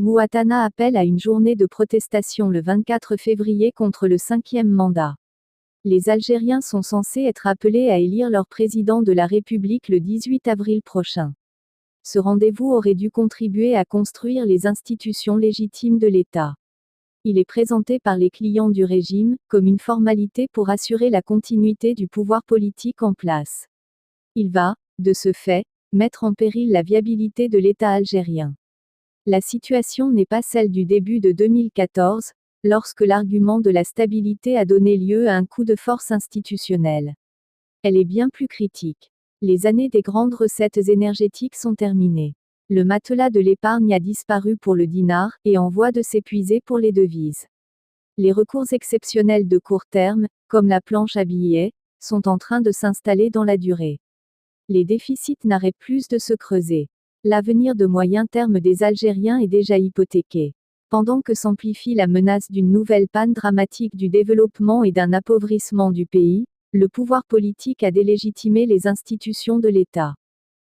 Mouatana appelle à une journée de protestation le 24 février contre le 5e mandat. Les Algériens sont censés être appelés à élire leur président de la République le 18 avril prochain. Ce rendez-vous aurait dû contribuer à construire les institutions légitimes de l'État. Il est présenté par les clients du régime, comme une formalité pour assurer la continuité du pouvoir politique en place. Il va, de ce fait, mettre en péril la viabilité de l'État algérien. La situation n'est pas celle du début de 2014, lorsque l'argument de la stabilité a donné lieu à un coup de force institutionnel. Elle est bien plus critique. Les années des grandes recettes énergétiques sont terminées. Le matelas de l'épargne a disparu pour le dinar, et en voie de s'épuiser pour les devises. Les recours exceptionnels de court terme, comme la planche à billets, sont en train de s'installer dans la durée. Les déficits n'arrêtent plus de se creuser. L'avenir de moyen terme des Algériens est déjà hypothéqué. Pendant que s'amplifie la menace d'une nouvelle panne dramatique du développement et d'un appauvrissement du pays, le pouvoir politique a délégitimé les institutions de l'État.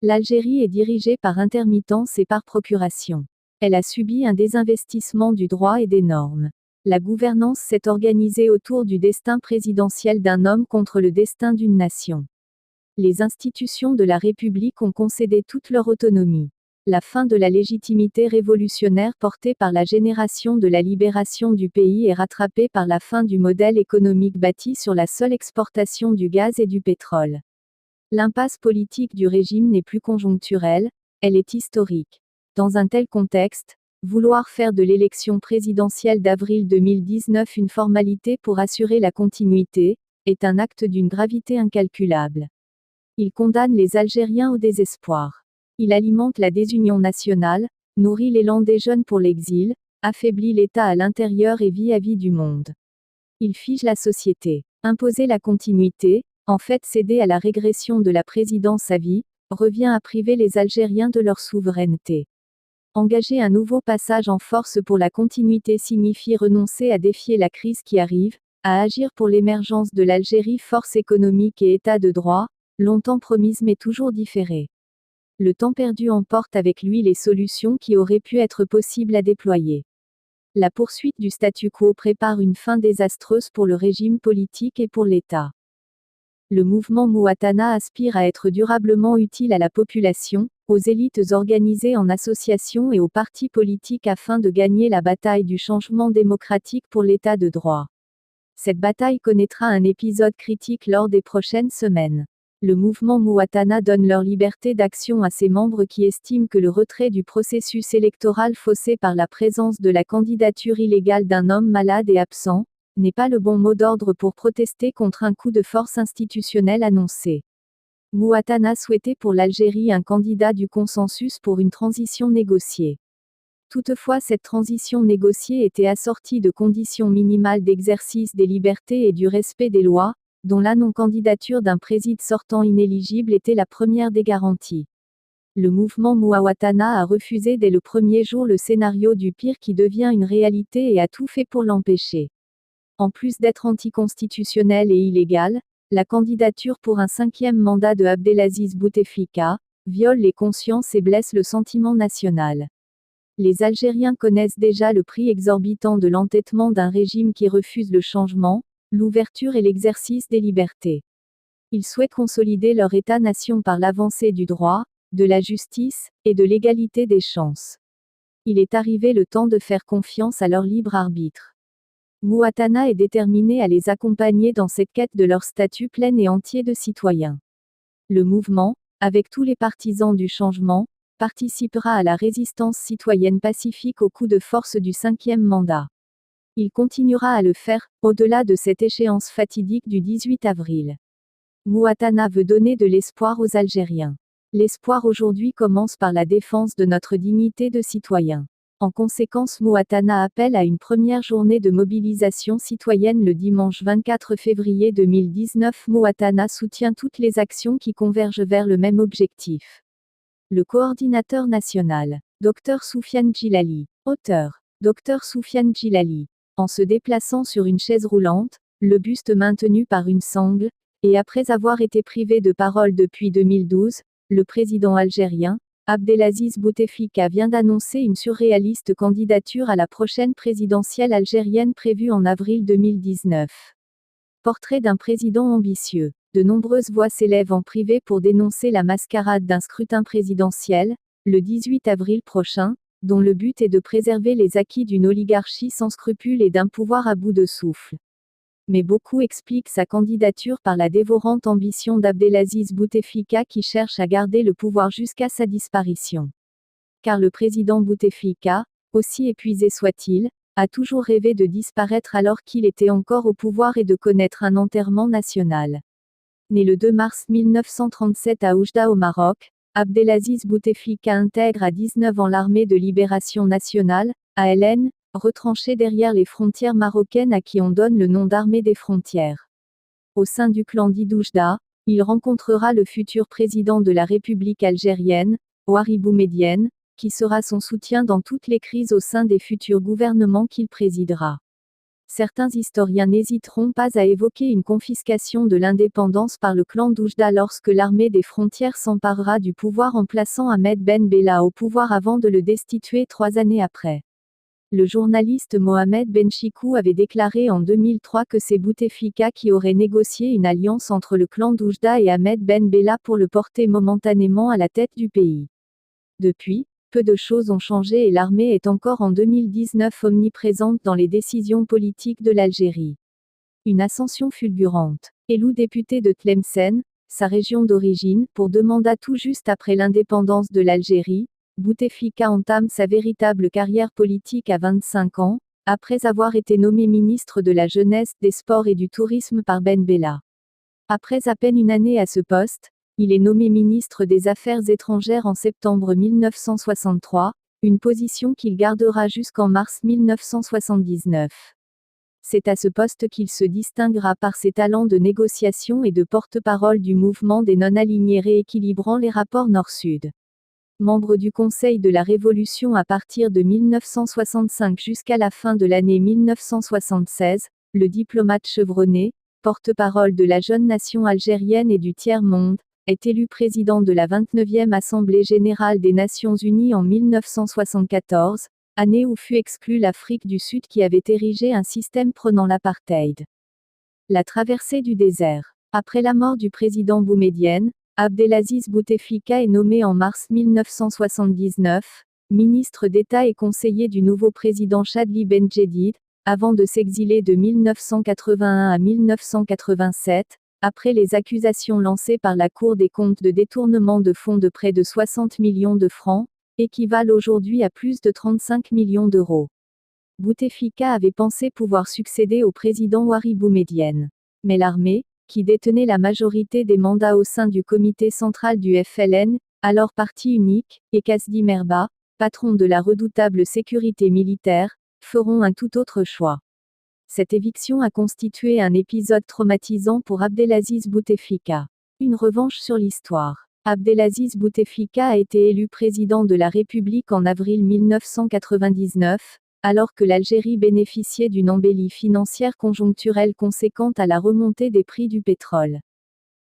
L'Algérie est dirigée par intermittence et par procuration. Elle a subi un désinvestissement du droit et des normes. La gouvernance s'est organisée autour du destin présidentiel d'un homme contre le destin d'une nation. Les institutions de la République ont concédé toute leur autonomie. La fin de la légitimité révolutionnaire portée par la génération de la libération du pays est rattrapée par la fin du modèle économique bâti sur la seule exportation du gaz et du pétrole. L'impasse politique du régime n'est plus conjoncturelle, elle est historique. Dans un tel contexte, vouloir faire de l'élection présidentielle d'avril 2019 une formalité pour assurer la continuité, est un acte d'une gravité incalculable. Il condamne les Algériens au désespoir. Il alimente la désunion nationale, nourrit l'élan des jeunes pour l'exil, affaiblit l'État à l'intérieur et vis-à-vis du monde. Il fige la société. Imposer la continuité, en fait céder à la régression de la présidence à vie, revient à priver les Algériens de leur souveraineté. Engager un nouveau passage en force pour la continuité signifie renoncer à défier la crise qui arrive, à agir pour l'émergence de l'Algérie force économique et état de droit, longtemps promise mais toujours différée. Le temps perdu emporte avec lui les solutions qui auraient pu être possibles à déployer. La poursuite du statu quo prépare une fin désastreuse pour le régime politique et pour l'État. Le mouvement Mouatana aspire à être durablement utile à la population, aux élites organisées en associations et aux partis politiques afin de gagner la bataille du changement démocratique pour l'État de droit. Cette bataille connaîtra un épisode critique lors des prochaines semaines. Le mouvement Mouatana donne leur liberté d'action à ses membres qui estiment que le retrait du processus électoral faussé par la présence de la candidature illégale d'un homme malade et absent, n'est pas le bon mot d'ordre pour protester contre un coup de force institutionnel annoncé. Mouatana souhaitait pour l'Algérie un candidat du consensus pour une transition négociée. Toutefois, cette transition négociée était assortie de conditions minimales d'exercice des libertés et du respect des lois, dont la non-candidature d'un président sortant inéligible était la première des garanties. Le mouvement Mouatana a refusé dès le premier jour le scénario du pire qui devient une réalité et a tout fait pour l'empêcher. En plus d'être anticonstitutionnelle et illégale, la candidature pour un 5e mandat de Abdelaziz Bouteflika viole les consciences et blesse le sentiment national. Les Algériens connaissent déjà le prix exorbitant de l'entêtement d'un régime qui refuse le changement, l'ouverture et l'exercice des libertés. Ils souhaitent consolider leur État-nation par l'avancée du droit, de la justice, et de l'égalité des chances. Il est arrivé le temps de faire confiance à leur libre arbitre. Mouatana est déterminé à les accompagner dans cette quête de leur statut plein et entier de citoyens. Le mouvement, avec tous les partisans du changement, participera à la résistance citoyenne pacifique au coup de force du 5e mandat. Il continuera à le faire, au-delà de cette échéance fatidique du 18 avril. Mouatana veut donner de l'espoir aux Algériens. L'espoir aujourd'hui commence par la défense de notre dignité de citoyen. En conséquence, Mouatana appelle à une première journée de mobilisation citoyenne le dimanche 24 février 2019. Mouatana soutient toutes les actions qui convergent vers le même objectif. Le coordinateur national, Dr Soufiane Djilali. Auteur, Dr Soufiane Djilali. En se déplaçant sur une chaise roulante, le buste maintenu par une sangle, et après avoir été privé de parole depuis 2012, le président algérien Abdelaziz Bouteflika vient d'annoncer une surréaliste candidature à la prochaine présidentielle algérienne prévue en avril 2019. Portrait d'un président ambitieux. De nombreuses voix s'élèvent en privé pour dénoncer la mascarade d'un scrutin présidentiel, le 18 avril prochain, dont le but est de préserver les acquis d'une oligarchie sans scrupules et d'un pouvoir à bout de souffle. Mais beaucoup expliquent sa candidature par la dévorante ambition d'Abdelaziz Bouteflika qui cherche à garder le pouvoir jusqu'à sa disparition. Car le président Bouteflika, aussi épuisé soit-il, a toujours rêvé de disparaître alors qu'il était encore au pouvoir et de connaître un enterrement national. Né le 2 mars 1937 à Oujda au Maroc, Abdelaziz Bouteflika intègre à 19 ans l'Armée de Libération Nationale, ALN, retranchée derrière les frontières marocaines à qui on donne le nom d'Armée des frontières. Au sein du clan d'Oujda, il rencontrera le futur président de la République algérienne, Houari Boumedienne, qui sera son soutien dans toutes les crises au sein des futurs gouvernements qu'il présidera. Certains historiens n'hésiteront pas à évoquer une confiscation de l'indépendance par le clan d'Oujda lorsque l'armée des frontières s'emparera du pouvoir en plaçant Ahmed Ben Bella au pouvoir avant de le destituer 3 années après. Le journaliste Mohamed Benchikou avait déclaré en 2003 que c'est Bouteflika qui aurait négocié une alliance entre le clan d'Oujda et Ahmed Ben Bella pour le porter momentanément à la tête du pays. Depuis, peu de choses ont changé et l'armée est encore en 2019 omniprésente dans les décisions politiques de l'Algérie. Une ascension fulgurante. Élu député de Tlemcen, sa région d'origine, pour 2 mandats tout juste après l'indépendance de l'Algérie, Bouteflika entame sa véritable carrière politique à 25 ans, après avoir été nommé ministre de la Jeunesse, des Sports et du Tourisme par Ben Bella. Après à peine une année à ce poste, il est nommé ministre des Affaires étrangères en septembre 1963, une position qu'il gardera jusqu'en mars 1979. C'est à ce poste qu'il se distinguera par ses talents de négociation et de porte-parole du mouvement des non-alignés rééquilibrant les rapports Nord-Sud. Membre du Conseil de la Révolution à partir de 1965 jusqu'à la fin de l'année 1976, le diplomate chevronné, porte-parole de la jeune nation algérienne et du tiers-monde, est élu président de la 29e Assemblée générale des Nations unies en 1974, année où fut exclue l'Afrique du Sud qui avait érigé un système prônant l'apartheid. La traversée du désert. Après la mort du président Boumedienne, Abdelaziz Bouteflika est nommé en mars 1979, ministre d'État et conseiller du nouveau président Chadli Benjedid, avant de s'exiler de 1981 à 1987, après les accusations lancées par la Cour des comptes de détournement de fonds de près de 60 millions de francs, équivalent aujourd'hui à plus de 35 millions d'euros. Bouteflika avait pensé pouvoir succéder au président Houari Boumedienne. Mais l'armée, qui détenait la majorité des mandats au sein du comité central du FLN, alors parti unique, et Kasdi Merba, patron de la redoutable sécurité militaire, feront un tout autre choix. Cette éviction a constitué un épisode traumatisant pour Abdelaziz Bouteflika. Une revanche sur l'histoire. Abdelaziz Bouteflika a été élu président de la République en avril 1999, alors que l'Algérie bénéficiait d'une embellie financière conjoncturelle conséquente à la remontée des prix du pétrole.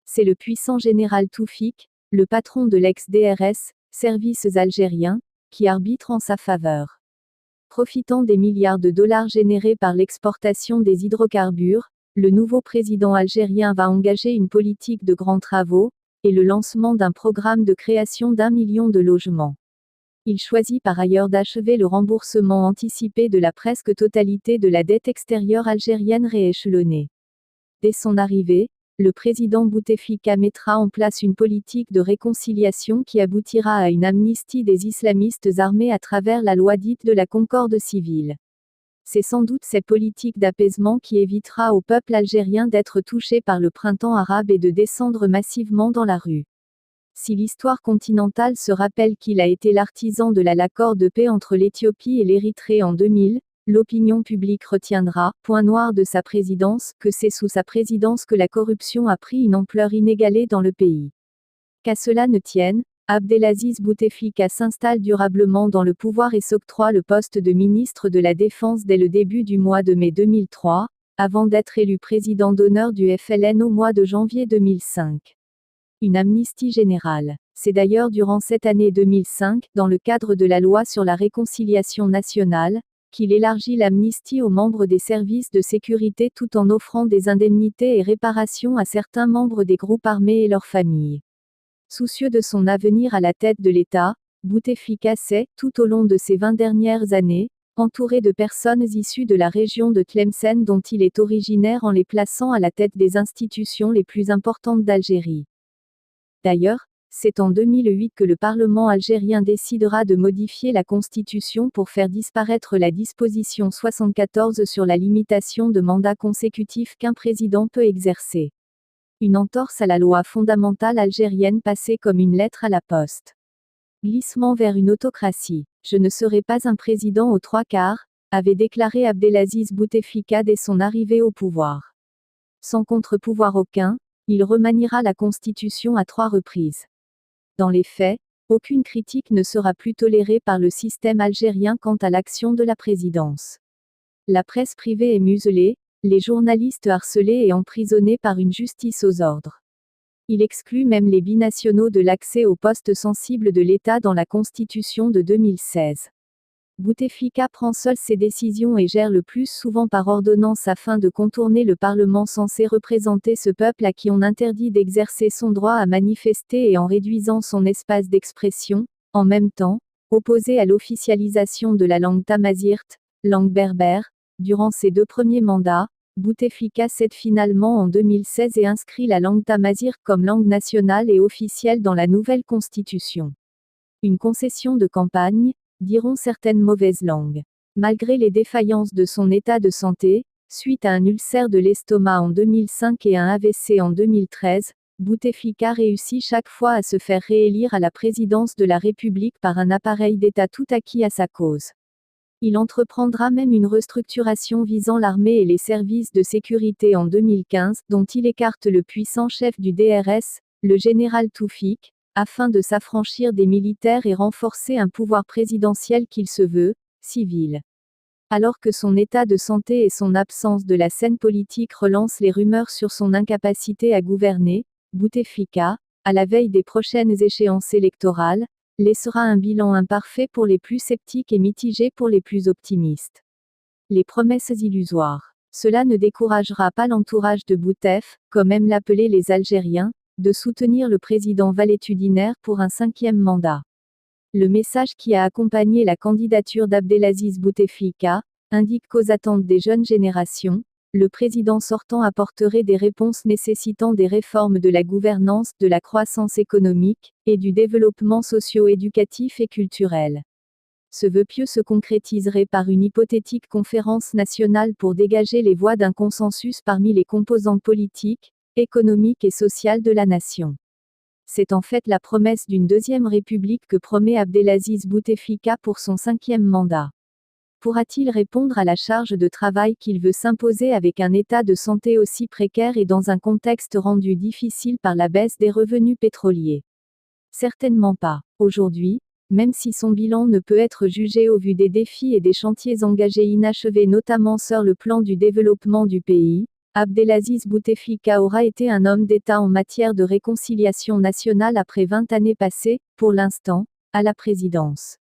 C'est le puissant général Toufik, le patron de l'ex-DRS, Services algériens, qui arbitre en sa faveur. Profitant des milliards de dollars générés par l'exportation des hydrocarbures, le nouveau président algérien va engager une politique de grands travaux, et le lancement d'un programme de création d'1 million de logements. Il choisit par ailleurs d'achever le remboursement anticipé de la presque totalité de la dette extérieure algérienne rééchelonnée. Dès son arrivée, le président Bouteflika mettra en place une politique de réconciliation qui aboutira à une amnistie des islamistes armés à travers la loi dite de la concorde civile. C'est sans doute cette politique d'apaisement qui évitera au peuple algérien d'être touché par le printemps arabe et de descendre massivement dans la rue. Si l'histoire continentale se rappelle qu'il a été l'artisan de l'accord de paix entre l'Éthiopie et l'Érythrée en 2000, l'opinion publique retiendra, point noir de sa présidence, que c'est sous sa présidence que la corruption a pris une ampleur inégalée dans le pays. Qu'à cela ne tienne, Abdelaziz Bouteflika s'installe durablement dans le pouvoir et s'octroie le poste de ministre de la Défense dès le début du mois de mai 2003, avant d'être élu président d'honneur du FLN au mois de janvier 2005. Une amnistie générale. C'est d'ailleurs durant cette année 2005, dans le cadre de la loi sur la réconciliation nationale, qu'il élargit l'amnistie aux membres des services de sécurité tout en offrant des indemnités et réparations à certains membres des groupes armés et leurs familles. Soucieux de son avenir à la tête de l'État, Bouteflika s'est, tout au long de ces 20 dernières années, entouré de personnes issues de la région de Tlemcen dont il est originaire en les plaçant à la tête des institutions les plus importantes d'Algérie. D'ailleurs, c'est en 2008 que le Parlement algérien décidera de modifier la Constitution pour faire disparaître la disposition 74 sur la limitation de mandats consécutifs qu'un président peut exercer. Une entorse à la loi fondamentale algérienne passée comme une lettre à la poste. Glissement vers une autocratie. Je ne serai pas un président aux trois quarts, avait déclaré Abdelaziz Bouteflika dès son arrivée au pouvoir. Sans contre-pouvoir aucun, il remaniera la Constitution à 3 reprises. Dans les faits, aucune critique ne sera plus tolérée par le système algérien quant à l'action de la présidence. La presse privée est muselée, les journalistes harcelés et emprisonnés par une justice aux ordres. Il exclut même les binationaux de l'accès aux postes sensibles de l'État dans la Constitution de 2016. Bouteflika prend seul ses décisions et gère le plus souvent par ordonnance afin de contourner le Parlement censé représenter ce peuple à qui on interdit d'exercer son droit à manifester et en réduisant son espace d'expression, en même temps, opposé à l'officialisation de la langue tamazight, langue berbère, durant ses 2 premiers mandats, Bouteflika cède finalement en 2016 et inscrit la langue tamazight comme langue nationale et officielle dans la nouvelle constitution. Une concession de campagne, diront certaines mauvaises langues. Malgré les défaillances de son état de santé, suite à un ulcère de l'estomac en 2005 et un AVC en 2013, Bouteflika réussit chaque fois à se faire réélire à la présidence de la République par un appareil d'État tout acquis à sa cause. Il entreprendra même une restructuration visant l'armée et les services de sécurité en 2015, dont il écarte le puissant chef du DRS, le général Toufik, afin de s'affranchir des militaires et renforcer un pouvoir présidentiel qu'il se veut, civil. Alors que son état de santé et son absence de la scène politique relancent les rumeurs sur son incapacité à gouverner, Bouteflika, à la veille des prochaines échéances électorales, laissera un bilan imparfait pour les plus sceptiques et mitigé pour les plus optimistes. Les promesses illusoires. Cela ne découragera pas l'entourage de Boutef, comme aiment l'appeler les Algériens, de soutenir le président valétudinaire pour un 5e mandat. Le message qui a accompagné la candidature d'Abdelaziz Bouteflika indique qu'aux attentes des jeunes générations, le président sortant apporterait des réponses nécessitant des réformes de la gouvernance, de la croissance économique, et du développement socio-éducatif et culturel. Ce vœu pieux se concrétiserait par une hypothétique conférence nationale pour dégager les voies d'un consensus parmi les composantes politiques, économiques et sociales de la nation. C'est en fait la promesse d'une 2e république que promet Abdelaziz Bouteflika pour son 5e mandat. Pourra-t-il répondre à la charge de travail qu'il veut s'imposer avec un état de santé aussi précaire et dans un contexte rendu difficile par la baisse des revenus pétroliers? Certainement pas. Aujourd'hui, même si son bilan ne peut être jugé au vu des défis et des chantiers engagés inachevés notamment sur le plan du développement du pays, Abdelaziz Bouteflika aura été un homme d'État en matière de réconciliation nationale après 20 années passées, pour l'instant, à la présidence.